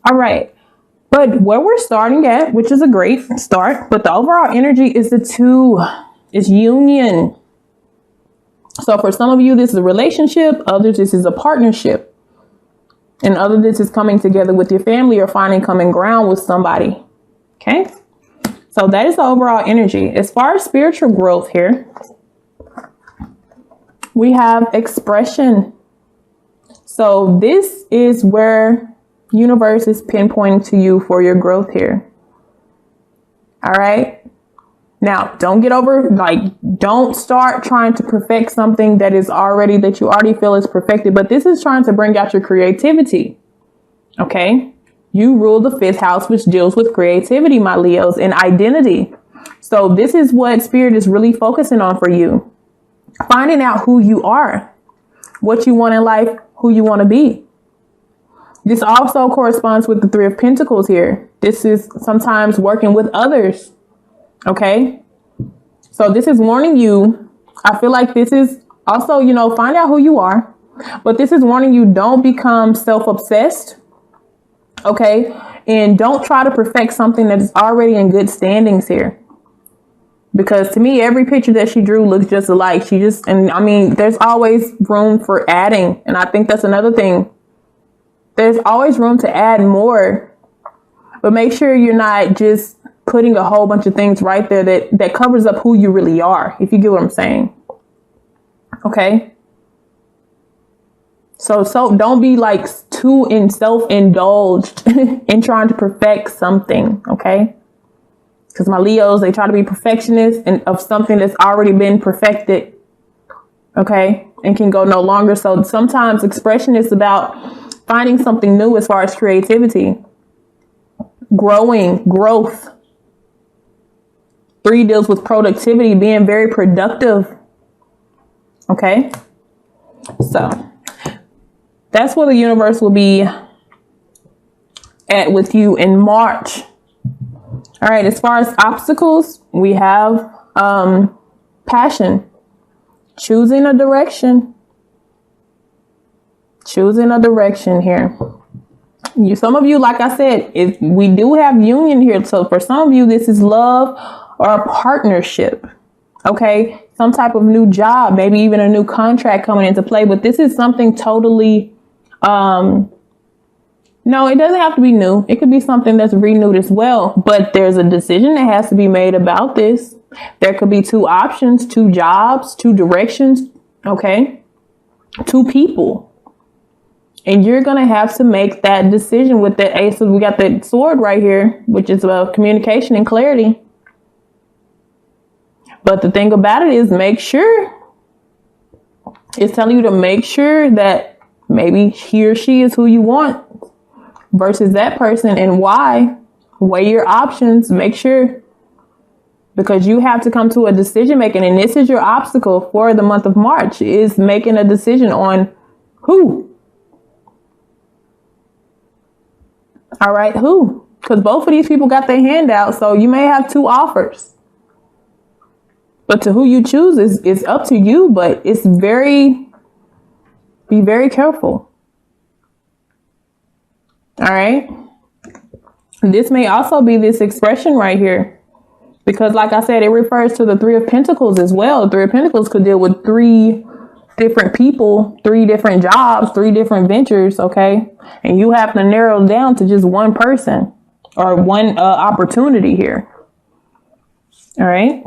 All right. But where we're starting at, which is a great start, but the overall energy is the two, is union. So for some of you, this is a relationship. Others, this is a partnership. And others, this is coming together with your family or finding common ground with somebody. Okay. So that is the overall energy. As far as spiritual growth here, we have expression. So this is where universe is pinpointing to you for your growth here. All right. Now, don't start trying to perfect something that you already feel is perfected. But this is trying to bring out your creativity. Okay. You rule the 5th house, which deals with creativity, my Leos, and identity. So this is what Spirit is really focusing on for you. Finding out who you are, what you want in life, who you want to be. This also corresponds with the 3 of Pentacles here. This is sometimes working with others. Okay. So this is warning you. I feel like this is also, find out who you are. But this is warning you, don't become self-obsessed. Okay. And don't try to perfect something that is already in good standings here. Because to me, every picture that she drew looks just alike. There's always room for adding. And I think that's another thing. There's always room to add more. But make sure you're not just putting a whole bunch of things right there that covers up who you really are, if you get what I'm saying. Okay. So don't be like too self-indulged in trying to perfect something. Okay. Because my Leos, they try to be perfectionists of something that's already been perfected. Okay. And can go no longer. So sometimes expression is about finding something new as far as creativity. Growth. 3 deals with productivity, being very productive. Okay. So that's where the universe will be at with you in March. All right. As far as obstacles, we have passion, choosing a direction here. Some of you, like I said, we do have union here. So for some of you, this is love or a partnership. Okay. Some type of new job, maybe even a new contract coming into play. But this is something totally, no, it doesn't have to be new. It could be something that's renewed as well. But there's a decision that has to be made about this. There could be 2 options, 2 jobs, 2 directions. Okay. 2 people. And you're going to have to make that decision with that ace. So we got that sword right here, which is about communication and clarity. But the thing about it is, make sure it's telling you to make sure that maybe he or she is who you want versus that person, and why. Weigh your options. Make sure, because you have to come to a decision making, and this is your obstacle for the month of March, is making a decision on who. All right, who? Because both of these people got their hand out, so you may have 2 offers. But to who you choose is up to you, but be very careful. All right. This may also be this expression right here, because like I said, it refers to the 3 of Pentacles as well. The 3 of Pentacles could deal with 3 different people, 3 different jobs, 3 different ventures. Okay. And you have to narrow down to just one person or one opportunity here. All right.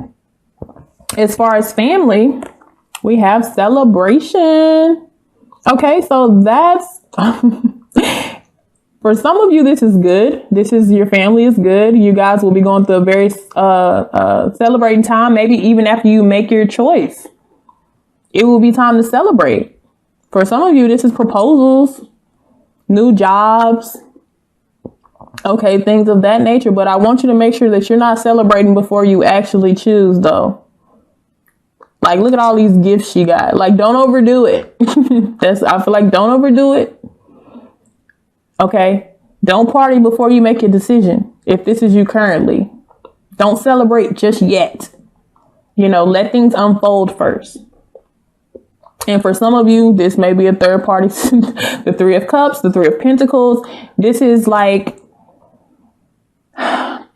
As far as family, we have celebration. Okay, so that's for some of you, this is good. This is your family is good. You guys will be going through a very celebrating time. Maybe even after you make your choice, it will be time to celebrate. For some of you, this is proposals, new jobs. Okay, things of that nature. But I want you to make sure that you're not celebrating before you actually choose, though. Like, look at all these gifts she got. Like, don't overdo it. I feel like don't overdo it. Okay. Don't party before you make your decision. If this is you currently, don't celebrate just yet. Let things unfold first. And for some of you, this may be a third party. The Three of Cups, the Three of Pentacles. This is like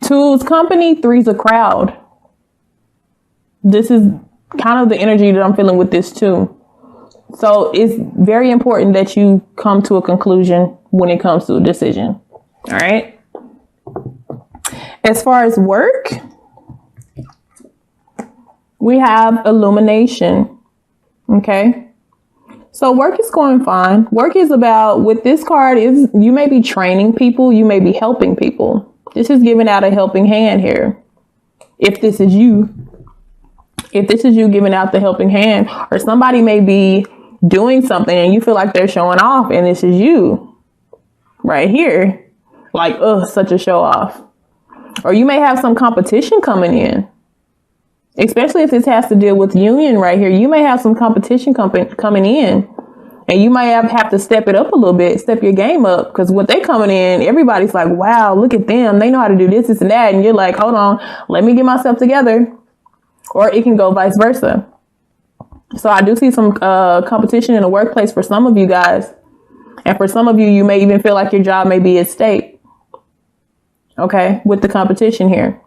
two's company, three's a crowd. This is kind of the energy that I'm feeling with this too. So it's very important that you come to a conclusion when it comes to a decision. All right. As far as work, we have illumination. Okay. So work is going fine. Work is about, with this card, is you may be training people. You may be helping people. This is giving out a helping hand here. If this is you giving out the helping hand, or somebody may be doing something and you feel like they're showing off, and this is you right here. Like, such a show off. Or you may have some competition coming in. Especially if this has to deal with union right here. You may have some competition coming in. And you might have to step it up a little bit. Step your game up. Because when they coming in, everybody's like, wow, look at them. They know how to do this, and that. And you're like, hold on, let me get myself together. Or it can go vice versa. So I do see some competition in the workplace for some of you guys. And for some of you, you may even feel like your job may be at stake. Okay, with the competition here.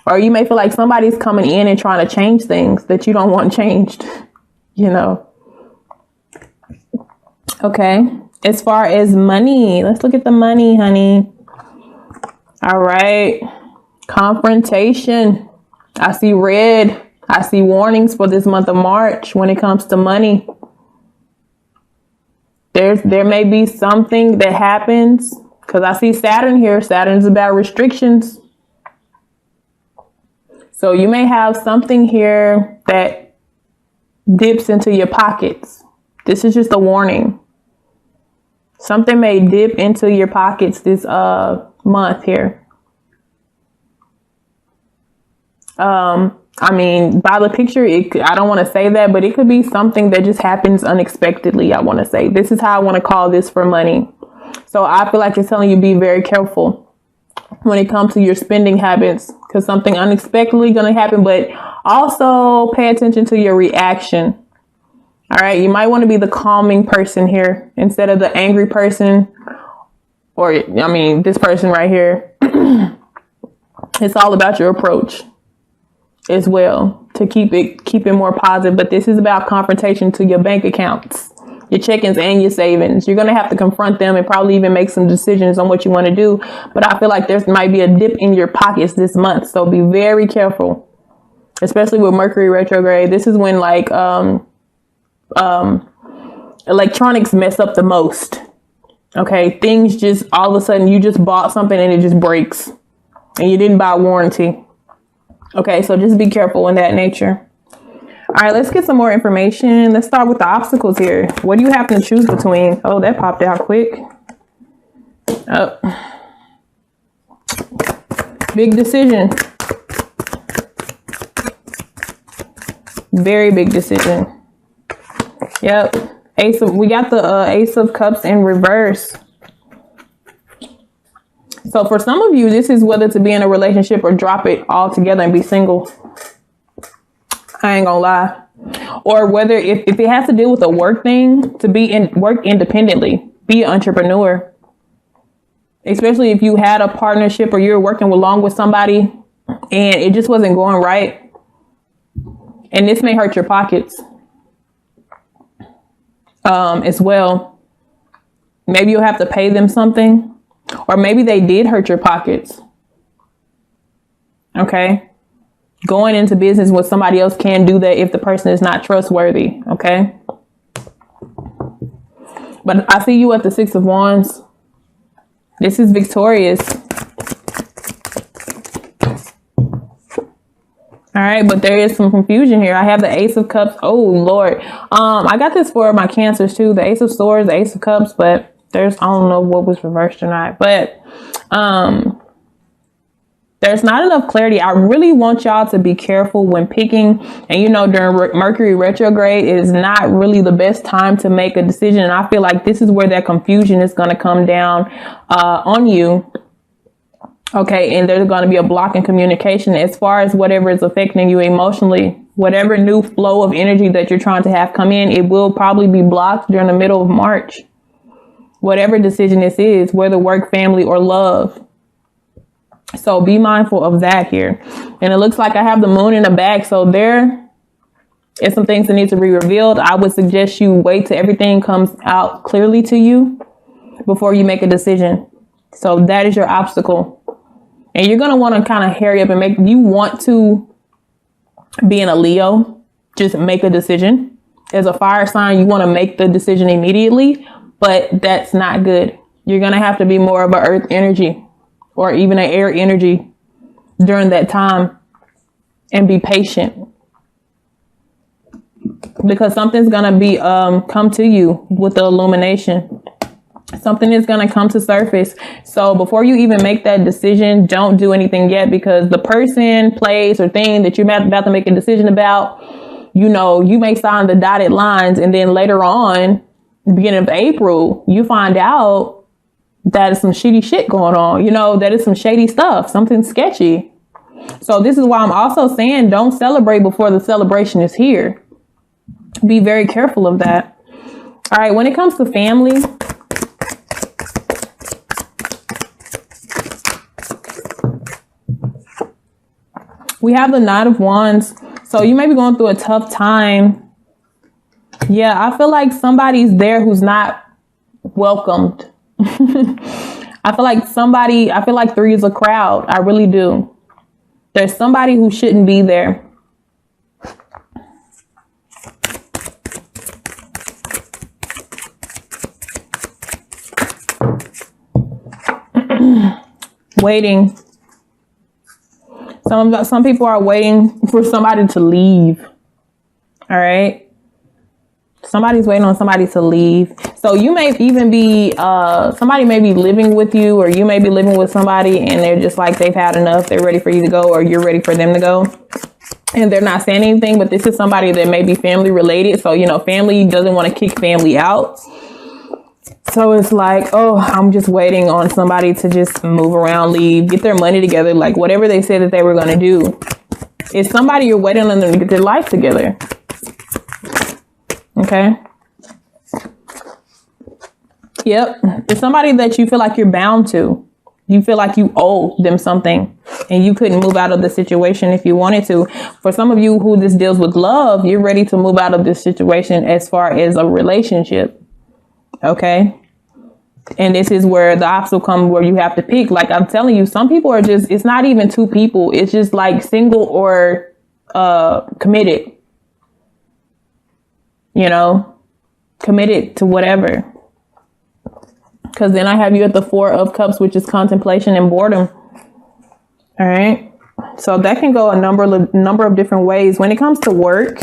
Or you may feel like somebody's coming in and trying to change things that you don't want changed, you know. Okay, as far as money, let's look at the money, honey. All right, confrontation. I see red. I see warnings for this month of March when it comes to money. There may be something that happens, because I see Saturn here. Saturn's about restrictions. So you may have something here that dips into your pockets. This is just a warning. Something may dip into your pockets this month here. I mean, by the picture, I don't want to say that, but it could be something that just happens unexpectedly. I want to say this is how I want to call this for money. So I feel like it's telling you be very careful when it comes to your spending habits, because something unexpectedly going to happen, but also pay attention to your reaction. All right. You might want to be the calming person here instead of the angry person, or, I mean, this person right here. It's all about your approach as well to keep it more positive. But this is about confrontation to your bank accounts, your check-ins and your savings. You're going to have to confront them and probably even make some decisions on what you want to do. But I feel like there might be a dip in your pockets this month. So be very careful, especially with Mercury retrograde. This is when like electronics mess up the most. Okay. Things just all of a sudden you just bought something and it just breaks and you didn't buy warranty. Okay, so just be careful in that nature. All right, let's get some more information. Let's start with the obstacles here. What do you have to choose between? Oh, that popped out quick. Oh. Big decision. Very big decision. Yep. We got the Ace of Cups in reverse. So for some of you, this is whether to be in a relationship or drop it all together and be single. I ain't gonna lie. Or whether if it has to do with a work thing, to be work independently, be an entrepreneur. Especially if you had a partnership or you're working along with somebody and it just wasn't going right. And this may hurt your pockets as well. Maybe you'll have to pay them something. Or maybe they did hurt your pockets. Okay. Going into business with somebody else can do that if the person is not trustworthy. Okay. But I see you at the Six of Wands. This is victorious. All right. But there is some confusion here. I have the Ace of Cups. Oh, Lord. I got this for my Cancers too. The Ace of Swords, the Ace of Cups, but I don't know what was reversed or not, but there's not enough clarity. I really want y'all to be careful when picking. And, you know, during Mercury retrograde is not really the best time to make a decision. And I feel like this is where that confusion is going to come down on you. Okay. And there's going to be a block in communication as far as whatever is affecting you emotionally. Whatever new flow of energy that you're trying to have come in, it will probably be blocked during the middle of March. Whatever decision this is, whether work, family, or love. So be mindful of that here. And it looks like I have the moon in the back. So there is some things that need to be revealed. I would suggest you wait till everything comes out clearly to you before you make a decision. So that is your obstacle. And you're going to want to kind of hurry up and you want to be in a Leo, just make a decision. As a fire sign, you want to make the decision immediately, but that's not good. You're going to have to be more of an earth energy or even an air energy during that time and be patient, because something's going to be come to you with the illumination. Something is going to come to surface. So before you even make that decision, don't do anything yet, because the person, place, or thing that you're about to make a decision about, you know, you may sign the dotted lines, and then later on, beginning of April, you find out that is some shitty shit going on. You know, that is some shady stuff, something sketchy. So this is why I'm also saying don't celebrate before the celebration is here. Be very careful of that. All right, when it comes to family, we have the Knight of Wands. So you may be going through a tough time. Yeah, I feel like somebody's there who's not welcomed. I feel like three is a crowd. I really do. There's somebody who shouldn't be there. Waiting. Some people are waiting for somebody to leave. All right. Somebody's waiting on somebody to leave. So you may even be, somebody may be living with you, or you may be living with somebody and they're just like, they've had enough. They're ready for you to go, or you're ready for them to go. And they're not saying anything, but this is somebody that may be family related. So, you know, family doesn't want to kick family out. So it's like, oh, I'm just waiting on somebody to just move around, leave, get their money together. Like whatever they said that they were going to do. It's somebody you're waiting on them to get their life together. Okay. Yep. It's somebody that you feel like you're bound to. You feel like you owe them something and you couldn't move out of the situation if you wanted to. For some of you who this deals with love, you're ready to move out of this situation as far as a relationship. Okay. And this is where the obstacle comes, where you have to pick. Like I'm telling you, some people are just, it's not even two people. It's just like single or committed. You know, committed to whatever. Because then I have you at the Four of Cups, which is contemplation and boredom. All right. So that can go a number of different ways. When it comes to work,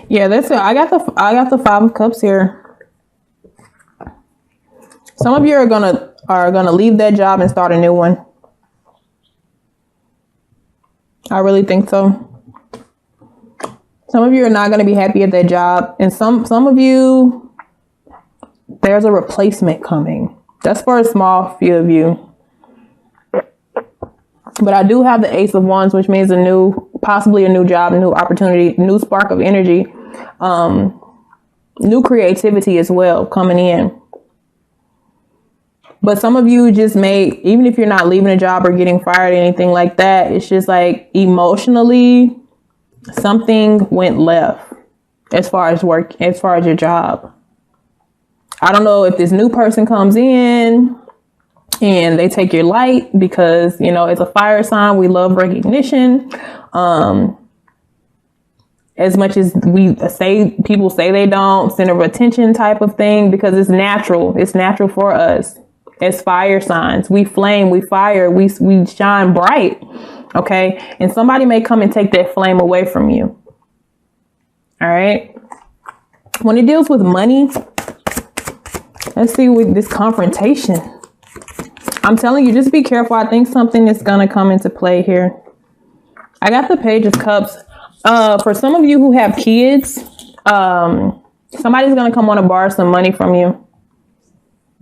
yeah, that's it. I got the Five of Cups here. Some of you are gonna leave that job and start a new one. I really think so. Some of you are not going to be happy at that job, and some of you, there's a replacement coming. That's for a small few of you. But I do have the Ace of Wands, which means possibly a new job, new opportunity, new spark of energy, new creativity as well coming in. But some of you just even if you're not leaving a job or getting fired or anything like that, it's just like emotionally something went left as far as work, as far as your job. I don't know if this new person comes in and they take your light because, you know, it's a fire sign. We love recognition. As much as people say they don't, center of attention type of thing, because it's natural. It's natural for us. As fire signs, we flame, we fire, we shine bright. Okay. And somebody may come and take that flame away from you. All right. When it deals with money, let's see with this confrontation. I'm telling you, just be careful. I think something is going to come into play here. I got the Page of Cups. For some of you who have kids, Somebody's going to come want to borrow some money from you.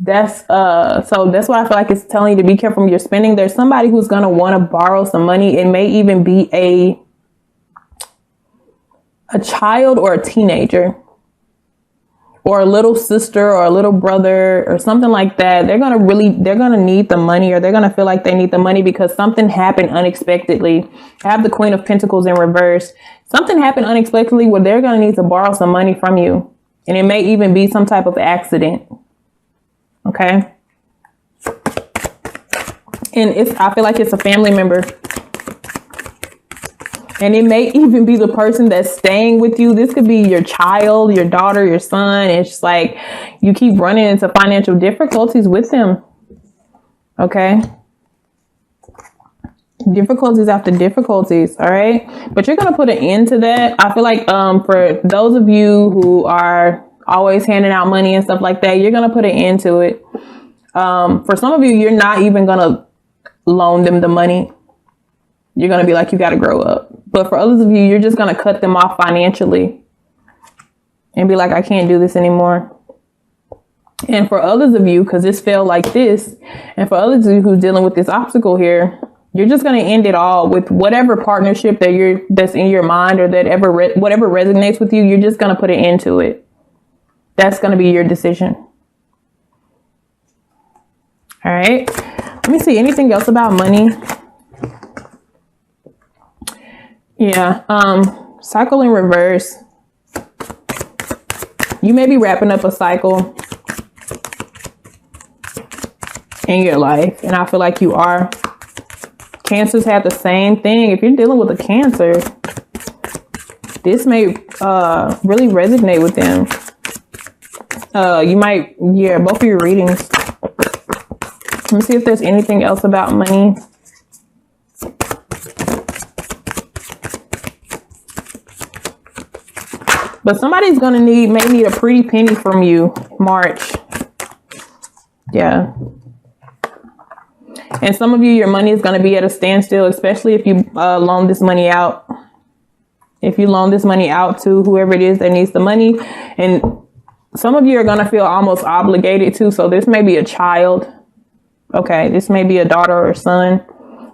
So that's what I feel like it's telling you to be careful with your spending. There's somebody who's going to want to borrow some money. It may even be a child or a teenager or a little sister or a little brother or something like that. They're going to need the money, or they're going to feel like they need the money because something happened unexpectedly. I have the Queen of Pentacles in reverse. Something happened unexpectedly where they're going to need to borrow some money from you. And it may even be some type of accident. Okay. And I feel like it's a family member. And it may even be the person that's staying with you. This could be your child, your daughter, your son. It's just like you keep running into financial difficulties with them. Okay. Difficulties after difficulties. All right. But you're going to put an end to that. I feel like for those of you who are always handing out money and stuff like that, you're going to put an end to it. For some of you, you're not even going to loan them the money. You're going to be like, you got to grow up. But for others of you, you're just going to cut them off financially and be like, I can't do this anymore. And for others of you, because this felt like this, and for others of you who's dealing with this obstacle here, you're just going to end it all with whatever partnership that's in your mind, or that whatever resonates with you. You're just going to put an end to it. That's going to be your decision. All right. Let me see. Anything else about money? Yeah. Cycle in reverse. You may be wrapping up a cycle in your life, and I feel like you are. Cancers have the same thing. If you're dealing with a Cancer, this may really resonate with them. You might, both of your readings. Let me see if there's anything else about money. But somebody's gonna may need a pretty penny from you, March. Yeah. And some of you, your money is gonna be at a standstill, especially if you loan this money out. If you loan this money out to whoever it is that needs the money. And some of you are gonna feel almost obligated to. So this may be a child. Okay, this may be a daughter or a son.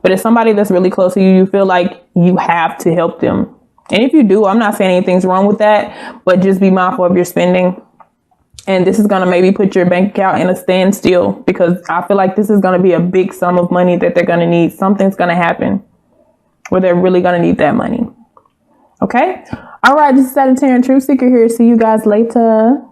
But it's somebody that's really close to you. You feel like you have to help them. And if you do, I'm not saying anything's wrong with that, but just be mindful of your spending. And this is going to maybe put your bank account in a standstill, because I feel like this is going to be a big sum of money that they're going to need. Something's going to happen where they're really going to need that money. Okay. All right. This is Sagittarian Truth Seeker here. See you guys later.